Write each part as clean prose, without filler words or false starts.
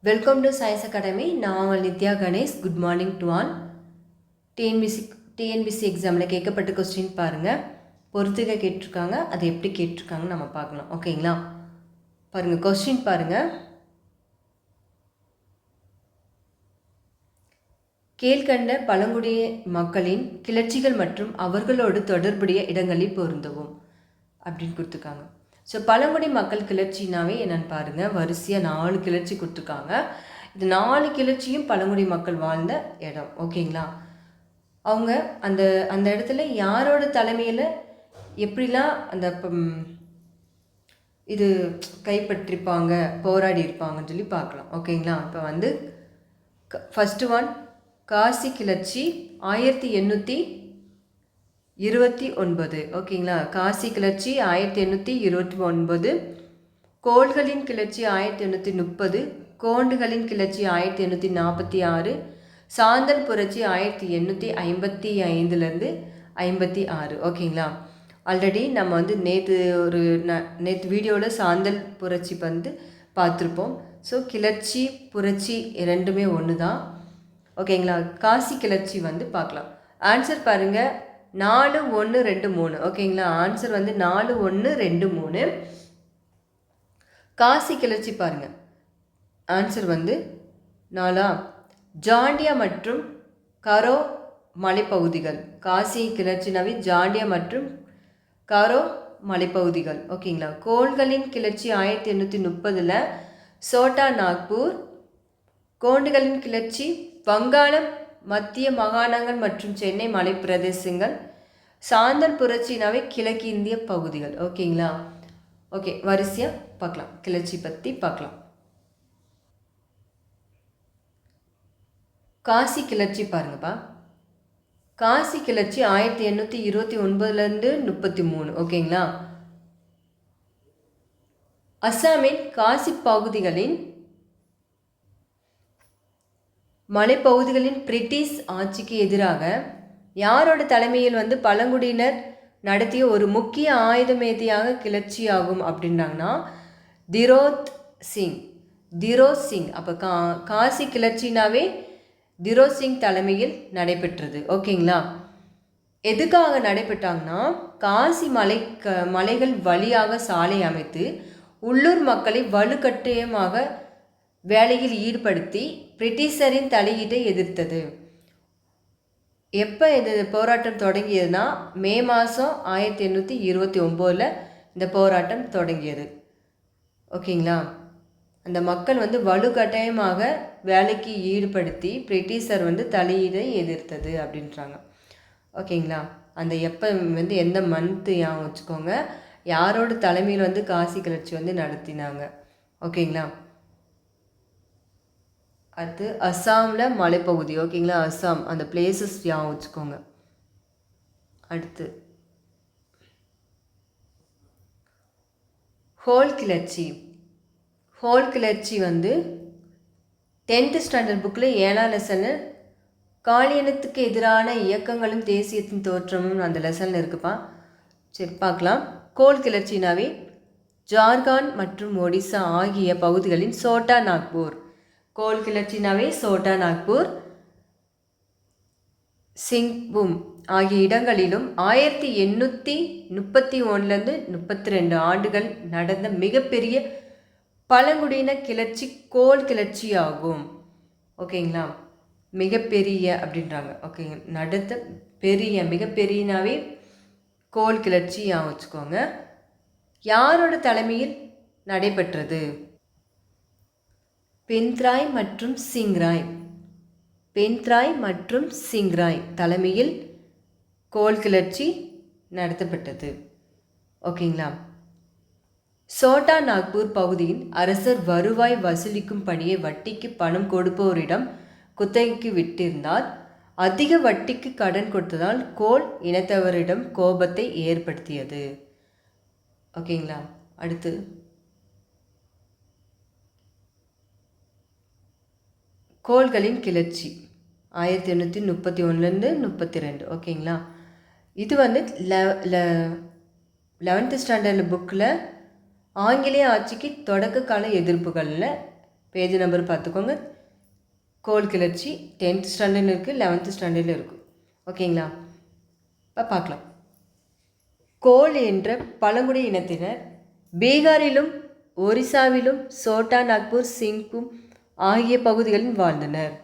Welcome to science academy. நான் உங்கள் Nithya Ganesh. Good morning to all. TNPSC எக்ஸாமில் கேட்கப்பட்ட கொஸ்டின் பாருங்கள். பொறுத்துக்க கேட்டிருக்காங்க. அது எப்படி கேட்டிருக்காங்கன்னு நம்ம பார்க்கலாம். ஓகேங்களா? பாருங்கள், கொஸ்டின் பாருங்கள். கீழ்கண்ட பழங்குடிய மக்களின் கிளர்ச்சிகள் மற்றும் அவர்களோடு தொடர்புடைய இடங்களில் பொருந்தவும் அப்படின்னு கொடுத்துருக்காங்க. ஸோ பழங்குடி மக்கள் கிளர்ச்சினாவே என்னென்னு பாருங்கள். வரிசையாக 4 கிளர்ச்சி கொடுத்துருக்காங்க. இது 4 கிளர்ச்சியும் பழங்குடி மக்கள் வாழ்ந்த இடம். ஓகேங்களா? அவங்க அந்த அந்த இடத்துல யாரோட தலைமையில் எப்படிலாம் அந்த இது கைப்பற்றிருப்பாங்க, போராடி இருப்பாங்கன்னு சொல்லி பார்க்கலாம். ஓகேங்களா? இப்போ வந்து ஃபஸ்ட்டு ஒன் காசி கிளர்ச்சி 1829. ஓகேங்களா? காசி கிளர்ச்சி 1829. கோள்களின் கிளர்ச்சி 1830. கோண்டுகளின் கிளர்ச்சி 1846. சாந்தல் புரட்சி 1855லேருந்து 56. ஓகேங்களா? ஆல்ரெடி நம்ம வந்து நேற்று வீடியோவில் சாந்தல் புரட்சி வந்து பார்த்துருப்போம். ஸோ கிளர்ச்சி புரட்சி ரெண்டுமே ஒன்று தான். ஓகேங்களா? காசி கிளர்ச்சி வந்து பார்க்கலாம். ஆன்சர் பாருங்கள், 4 1 2 3. ஓகேங்களா? ஆன்சர் வந்து 4 1 2 3. காசி கிளர்ச்சி பாருங்கள், ஆன்சர் வந்து 4. ஜாண்டியா மற்றும் கரோ மலைப்பகுதிகள். காசி கிளர்ச்சினாவே ஜாண்டியா மற்றும் கரோ மலைப்பகுதிகள். ஓகேங்களா? கோள்களின் கிளர்ச்சி 1830 சோட்டா நாக்பூர். கோண்டுகளின் கிளர்ச்சி வங்காளம், மத்திய மாகாணங்கள் மற்றும் சென்னை மலை பிரதேசங்கள். சாந்தல் புரட்சினாவே கிழக்கு இந்திய பகுதிகள். ஓகேங்களா? ஓகே, வரிசையாக பார்க்கலாம். கிளர்ச்சி பற்றி பார்க்கலாம். காசி கிளர்ச்சி பாருங்கப்பா. காசி கிளர்ச்சி 1829லேருந்து 33. ஓகேங்களா? அஸ்ஸாமின் காசி பகுதிகளின் மலைப்பகுதிகளின் பிரிட்டிஷ் ஆட்சிக்கு எதிராக யாரோட தலைமையில் வந்து பழங்குடியினர் நடத்திய ஒரு முக்கிய ஆயுதமேதியாக கிளர்ச்சி ஆகும் அப்படின்னாங்கன்னா திரோத் சிங். அப்போ காசி கிளர்ச்சினாவே திரோத் சிங் தலைமையில் நடைபெற்றது. ஓகேங்களா? எதுக்காக நடைபெற்றாங்கன்னா காசி மலைகள் வழியாக சாலை அமைத்து உள்ளூர் மக்களை வலுக்கட்டாயமாக வேலையில் ஈடுபடுத்தி பிரிட்டிஷரின் தலையீட்டை எதிர்த்தது. எப்போ இது போராட்டம் தொடங்கியதுன்னா மே மாதம் 1829 இந்த போராட்டம் தொடங்கியது. ஓகேங்களா? அந்த மக்கள் வந்து வலுக்கட்டாயமாக வேலைக்கு ஈடுபடுத்தி பிரிட்டிஷர் வந்து தலையீடை எதிர்த்தது அப்படின்றாங்க. ஓகேங்களா? அந்த எப்போ வந்து எந்த மந்த்து ஞாபகம் வச்சுக்கோங்க. யாரோட தலைமையில் வந்து காசி கிளர்ச்சி வந்து நடத்தினாங்க. ஓகேங்களா? அடுத்து அஸ்ஸாமில் மலைப்பகுதி. ஓகேங்களா? அஸ்ஸாம் அந்த பிளேசஸ் ஞாபகம் வச்சுக்கோங்க. அடுத்து ஹோல் கிளர்ச்சி வந்து 10th ஸ்டாண்டர்ட் புக்கில் 7ஆம் லெசனு காலியனத்துக்கு எதிரான இயக்கங்களும் தேசியத்தின் தோற்றமும் அந்த லெசனில் இருக்குப்பா. சரி, பார்க்கலாம். கோல் கிளர்ச்சினாவே ஜார்க்கண்ட் மற்றும் ஒடிசா ஆகிய பகுதிகளின் சோட்டா நாக்பூர். கோல் கிளர்ச்சினாவே சோட்டா நாக்பூர், சிங்பூம் ஆகிய இடங்களிலும் 1831லேருந்து 32 ஆண்டுகள் நடந்த மிகப்பெரிய பழங்குடியின கிளர்ச்சி கோல் கிளர்ச்சி ஆகும். ஓகேங்களா? மிகப்பெரிய அப்படின்றாங்க. ஓகேங்க, நடத்த மிகப்பெரியனாவே கோல் கிளர்ச்சி வச்சுக்கோங்க. யாரோட தலைமையில் நடைபெற்றது? பென்த்ராய் மற்றும் சிங்ராய் தலைமையில் கோல் கிளர்ச்சி நடத்தப்பட்டது. ஓகேங்களா? சோட்டா நாக்பூர் பகுதியின் அரசர் வருவாய் வசூலிக்கும் பணியை வட்டிக்கு பணம் கொடுப்போரிடம் குத்தகைக்கு விட்டிருந்தார். அதிக வட்டிக்கு கடன் கொடுத்ததால் கோல் இனத்தவரிடம் கோபத்தை ஏற்படுத்தியது. ஓகேங்களா? அடுத்து கோள்களின் கிளர்ச்சி 1831லேருந்து 32. ஓகேங்களா? இது வந்து 11th ஸ்டாண்டர்ட் புக்கில் ஆங்கிலேய ஆட்சிக்கு தொடக்க கால எதிர்ப்புகளில் பேஜ் நம்பர் பார்த்துக்கோங்க. கோல் கிளர்ச்சி 10th ஸ்டாண்டர்டில் இருக்குது, 11th ஸ்டாண்டர்டில் இருக்குது. ஓகேங்களா? இப்போ பார்க்கலாம். கோல் என்ற பழங்குடி இனத்தினர் பீகாரிலும் ஒரிசாவிலும் சோட்டா நாக்பூர், சிங்கும் ஆகிய பகுதிகளில் வாழ்ந்தனர்.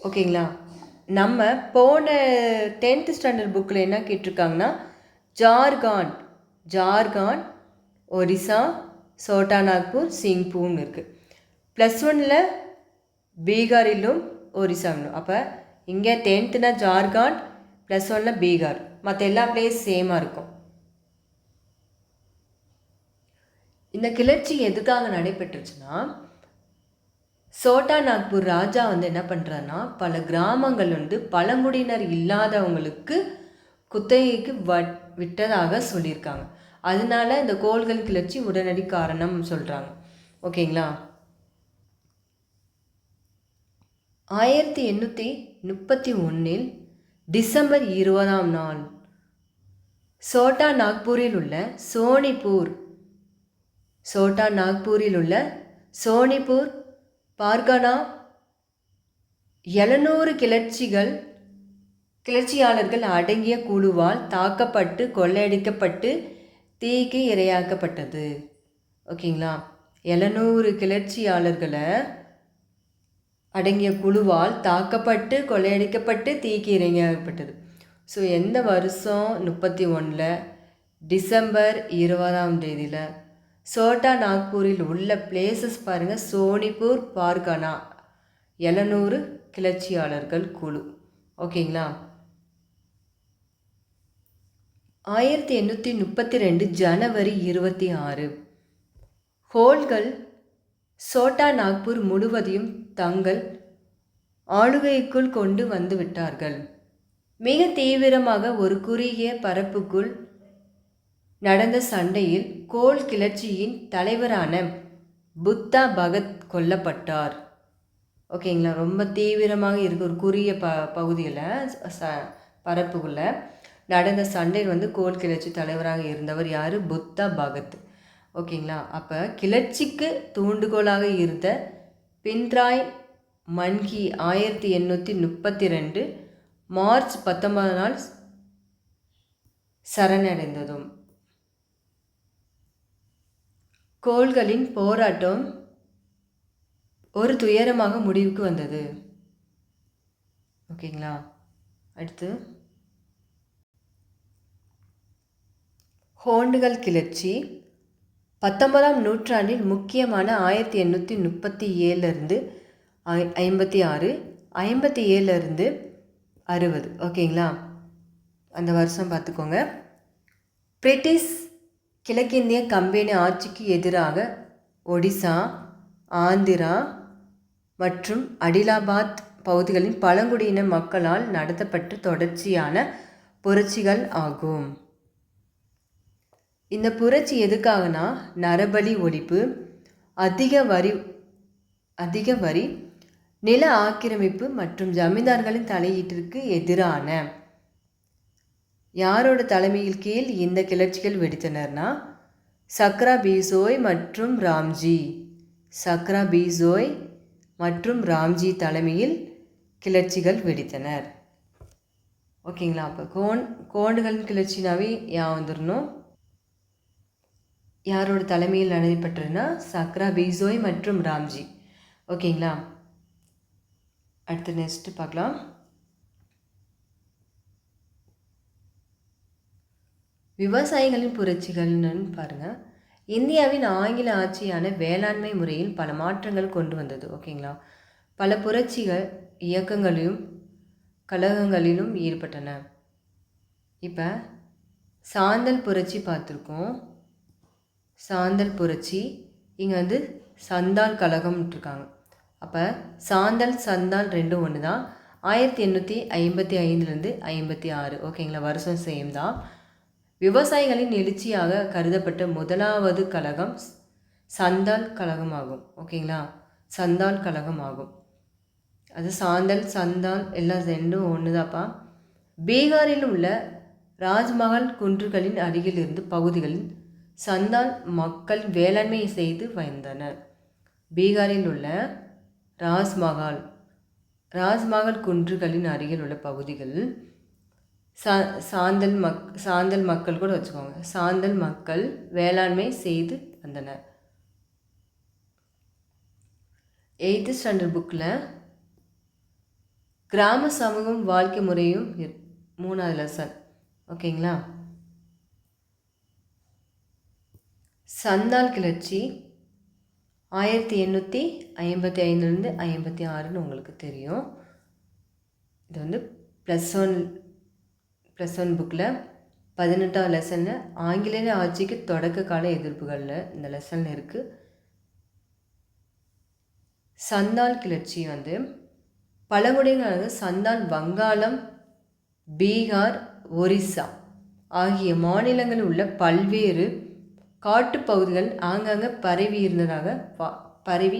ஓகேங்களா? நம்ம போன 10th ஸ்டாண்டர்ட் புக்கில் என்ன கேட்டிருக்காங்கன்னா ஜார்காண்ட், ஒரிசா, சோட்டா நாக்பூர், சிங்பூர்னு இருக்குது. +1ல் பீகாரிலும் ஒரிசாவிலும். அப்போ இங்கே 10th ஜார்காண்ட், +1ல் பீகார், மற்ற எல்லா பிளேஸ் சேமாக இருக்கும். இந்த கிளர்ச்சி எதுக்காக நடைபெற்றுச்சுன்னா, சோட்டா நாக்பூர் ராஜா என்ன பண்ணுறாருன்னா, பல கிராமங்கள் பழங்குடியினர் இல்லாதவங்களுக்கு குத்தகைக்கு விட்டதாக சொல்லியிருக்காங்க. அதனால இந்த கோல்கள் கிளர்ச்சி உடனடி காரணம் சொல்கிறாங்க. ஓகேங்களா? 1831 டிசம்பர் 20ஆம் நாள் சோட்டா நாக்பூரில் உள்ள சோனிப்பூர் பார்கனா 700 கிளர்ச்சியாளர்கள் அடங்கிய குழுவால் தாக்கப்பட்டு கொள்ளையடிக்கப்பட்டு தீக்கு இரையாக்கப்பட்டது. ஓகேங்களா? 700 கிளர்ச்சியாளர்களை அடங்கிய குழுவால் தாக்கப்பட்டு கொள்ளையடிக்கப்பட்டு தீக்கு இரையாக்கப்பட்டது. ஸோ எந்த வருஷம் 31 டிசம்பர் 20ஆம் தேதியில் சோட்டா நாக்பூரில் உள்ள பிளேசஸ் பாருங்கள். சோனிப்பூர் பார்கனா 700 கிளர்ச்சியாளர்கள் குழு. ஓகேங்களா? 1832 ஜனவரி 26 கோல்கள் சோட்டா நாக்பூர் முழுவதையும் தங்கள் ஆளுகைக்குள் கொண்டு வந்து விட்டார்கள். மிக தீவிரமாக ஒரு குறுகிய பரப்புக்குள் நடந்த சண்டையில் கோல் கிளர்ச்சியின் தலைவரான புத்தா பகத் கொல்லப்பட்டார். ஓகேங்களா? ரொம்ப தீவிரமாக இருக்க ஒரு குறுகிய பகுதியில் பரப்புக்குள்ள நடந்த சண்டையில் கோல் கிளர்ச்சி தலைவராக இருந்தவர் யார்? புத்தா பகத். ஓகேங்களா? அப்போ கிளர்ச்சிக்கு தூண்டுகோலாக இருந்த பின்ராய் மன்கி 1832 மார்ச் 19 நாள் சரணடைந்ததும் கோல்களின் போராட்டம் ஒரு துயரமாக முடிவுக்கு வந்தது. ஓகேங்களா? அடுத்து ஹோண்டுகள் கிளர்ச்சி 19ஆம் நூற்றாண்டில் முக்கியமான 1837 56, 57 60. ஓகேங்களா? அந்த வருஷம் பார்த்துக்கோங்க. பிரிட்டிஷ் கிழக்கிந்திய கம்பெனி ஆட்சிக்கு எதிராக ஒடிசா, ஆந்திரா மற்றும் அடிலாபாத் பகுதிகளின் பழங்குடியின மக்களால் நடத்தப்பட்ட தொடர்ச்சியான புரட்சிகள் ஆகும். இந்த புரட்சி எதுக்காகனா நரபலி ஒழிப்பு, அதிக வரி, நில ஆக்கிரமிப்பு மற்றும் ஜமீன்தார்களின் தலையீட்டிற்கு எதிரான. யாரோட தலைமையில் கீழ் இந்த கிளர்ச்சிகள் வெடித்தனர்னா சக்ரா பீசோய் மற்றும் ராம்ஜி தலைமையில் கிளர்ச்சிகள் வெடித்தனர். ஓகேங்களா? அப்போ கோண்டுகளின் கிளர்ச்சினாவே வந்துடணும். யாரோட தலைமையில் நடைபெற்றதுன்னா சக்ரா பீசோய் மற்றும் ராம்ஜி. ஓகேங்களா? அடுத்து நெக்ஸ்ட் பார்க்கலாம். விவசாயிகளின் புரட்சிகள்னு பாருங்கள். இந்தியாவின் ஆங்கில ஆட்சியான வேளாண்மை முறையில் பல மாற்றங்கள் கொண்டு வந்தது. ஓகேங்களா? பல புரட்சிகள் இயக்கங்களிலும் கழகங்களிலும் ஈடுபட்டன. இப்போ சாந்தல் புரட்சி பார்த்துருக்கோம். சாந்தல் புரட்சி இங்கே சந்தால் கழகம் இருக்காங்க. அப்போ சந்தால் ரெண்டும் ஒன்று தான். 1855 56. ஓகேங்களா? வருஷம் சேம் தான். விவசாயிகளின் எழுச்சியாக கருதப்பட்ட முதலாவது கழகம் சந்தால் கழகம் ஆகும். ஓகேங்களா? சந்தால் கழகம் ஆகும். அது சந்தால் எல்லாம் ரெண்டும் ஒன்று தான்ப்பா. பீகாரில் உள்ள ராஜ்மஹால் குன்றுகளின் அருகில் இருந்து பகுதிகளில் சந்தால் மக்கள் வேளாண்மை செய்து வந்தனர். பீகாரில் உள்ள ராஜ்மஹால் ராஜ்மஹால் குன்றுகளின் அருகில் உள்ள பகுதிகள் சாந்தல் மக்கள் கூட வச்சுக்கோங்க. சாந்தல் மக்கள் வேளாண்மை செய்து வந்தனர். 8th ஸ்டாண்டர்ட் புக்கில் கிராம சமூகம் வாழ்க்கை முறையும் 3வது லெசன். ஓகேங்களா? சந்தால் கிளர்ச்சி 1855 56 உங்களுக்கு தெரியும். இது வந்து +1 புக்கில் 18வது லெசனில் ஆங்கிலேய ஆட்சிக்கு தொடக்க கால எதிர்ப்புகளில் இந்த லெசனில் இருக்குது. சந்தால் கிளர்ச்சி வந்து பழங்குடியினராக சந்தால் வங்காளம், பீகார், ஒரிசா ஆகிய மாநிலங்களில் உள்ள பல்வேறு காட்டுப்பகுதிகள் ஆங்காங்கே பரவி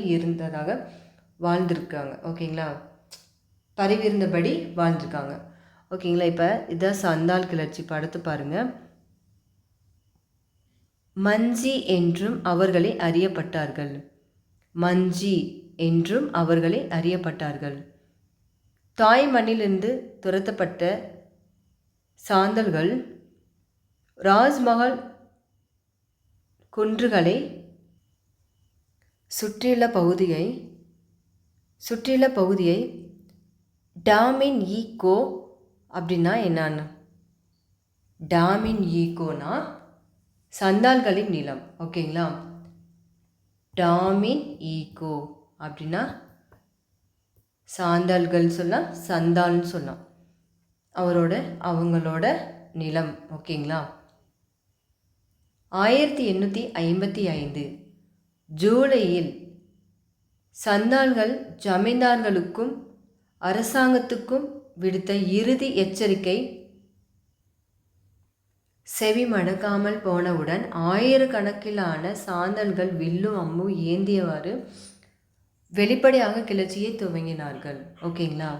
இருந்ததாக வாழ்ந்திருக்காங்க. ஓகேங்களா? பரவி இருந்தபடி வாழ்ந்திருக்காங்க. ஓகேங்களா? இப்போ இதான் சந்தால் கிளர்ச்சி. படத்தை பாருங்கள். மஞ்சி என்றும் அவர்களை அறியப்பட்டார்கள். மஞ்சி என்றும் அவர்களை அறியப்பட்டார்கள். தாய் மண்ணிலிருந்து துரத்தப்பட்ட சாந்தல்கள் ராஜ்மஹால் குன்றுகளை சுற்றியுள்ள பகுதியை டாமின் ஈகோ அப்படின்னா என்னன்னு? டாமின் ஈகோனா சந்தால்களின் நிலம். ஓகேங்களா? டாமின் ஈகோ அப்படின்னா சாந்தால்கள் சொல்லலாம், சந்தால்னு சொல்லலாம். அவங்களோட நிலம். ஓகேங்களா? 1855 ஜூலையில் சந்தால்கள் ஜமீன்தார்களுக்கும் அரசாங்கத்துக்கும் விடுத்த இறுதி எச்சரிக்கை செவி மடக்காமல் போனவுடன் ஆயிரக்கணக்கிலான சாந்தல்கள் வில்லும் அம்பும் ஏந்தியவாறு வெளிப்படையாக கிளர்ச்சியை துவங்கினார்கள். ஓகேங்களா?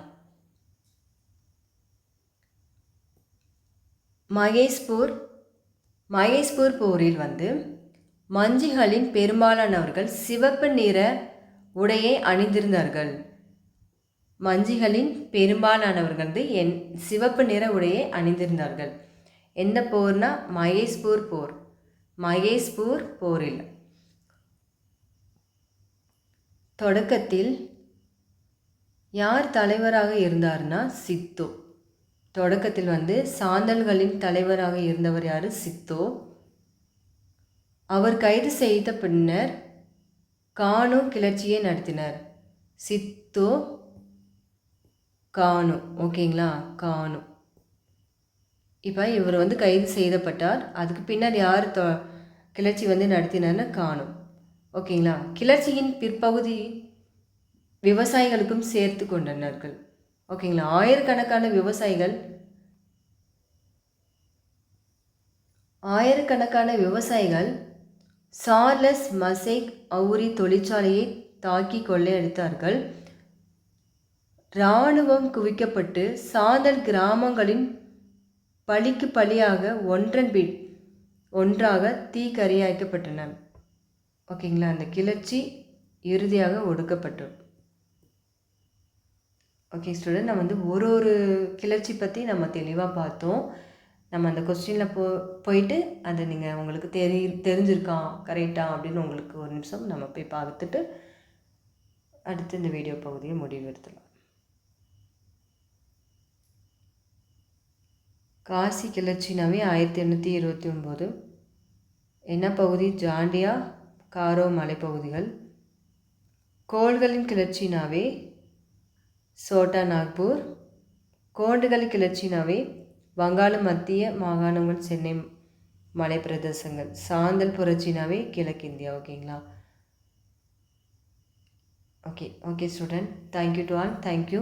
மகேஷ்பூர் போரில் வந்து மஞ்சிகளின் பெரும்பாலானவர்கள் சிவப்பு நிற உடையை அணிந்திருந்தார்கள். மஞ்சிகளின் பெரும்பாலானவர்கள் வந்து சிவப்பு நிற உடையை அணிந்திருந்தார்கள். எந்த போர்னா மகேஷ்பூர் போரில் தொடக்கத்தில் யார் தலைவராக இருந்தார்னா சித்தோ. தொடக்கத்தில் வந்து சாந்தல்களின் தலைவராக இருந்தவர் யார்? சித்தோ. அவர் கைது செய்த பின்னர் கானு கிளர்ச்சியை நடத்தினர். சித்தோ கானு. ஓகேங்களா? கானு. இப்போ இவர் வந்து கைது செய்யப்பட்டார். அதுக்கு பின்னர் யார் கிளர்ச்சி வந்து நடத்தினார்னா கானு. ஓகேங்களா? கிளர்ச்சியின் பிற்பகுதி விவசாயிகளுக்கும் சேர்த்து கொண்டனர்கள். ஓகேங்களா? ஆயிரக்கணக்கான விவசாயிகள் சார்லஸ் மசேக் அவுரி தொழிற்சாலையை தாக்கி கொள்ளையடித்தார்கள். இராணுவம் குவிக்கப்பட்டு சாந்தல் கிராமங்களின் பழிக்கு பழியாக ஒன்றாக தீக்கரையாக்கப்பட்டன. ஓகேங்களா? அந்த கிளர்ச்சி இறுதியாக ஒடுக்கப்பட்டோம். ஓகே ஸ்டூடெண்ட், நம்ம வந்து ஒரு கிளர்ச்சி பற்றி நம்ம தெளிவாக பார்த்தோம். நம்ம அந்த கொஸ்டினில் போயிட்டு அதை நீங்கள் உங்களுக்கு தெரிஞ்சிருக்கா கரெக்டா அப்படின்னு உங்களுக்கு ஒரு நிமிஷம் நம்ம போய் பார்த்துட்டு அடுத்து இந்த வீடியோ பகுதியை முடிவெடுத்துலாம். காசி கிளர்ச்சினாவே 1829. என்ன பகுதி? ஜாண்டியா காரோ மலைப்பகுதிகள். கோள்களின் கிளர்ச்சினாவே சோட்டா நாக்பூர். கோண்டுகள் கிளர்ச்சினாவே வங்காள மத்திய மாகாணங்கள், சென்னை மலை பிரதேசங்கள். சாந்தல் புரட்சினாவே கிழக்கிந்தியா. ஓகேங்களா? Okay student, thank you to all. Thank you.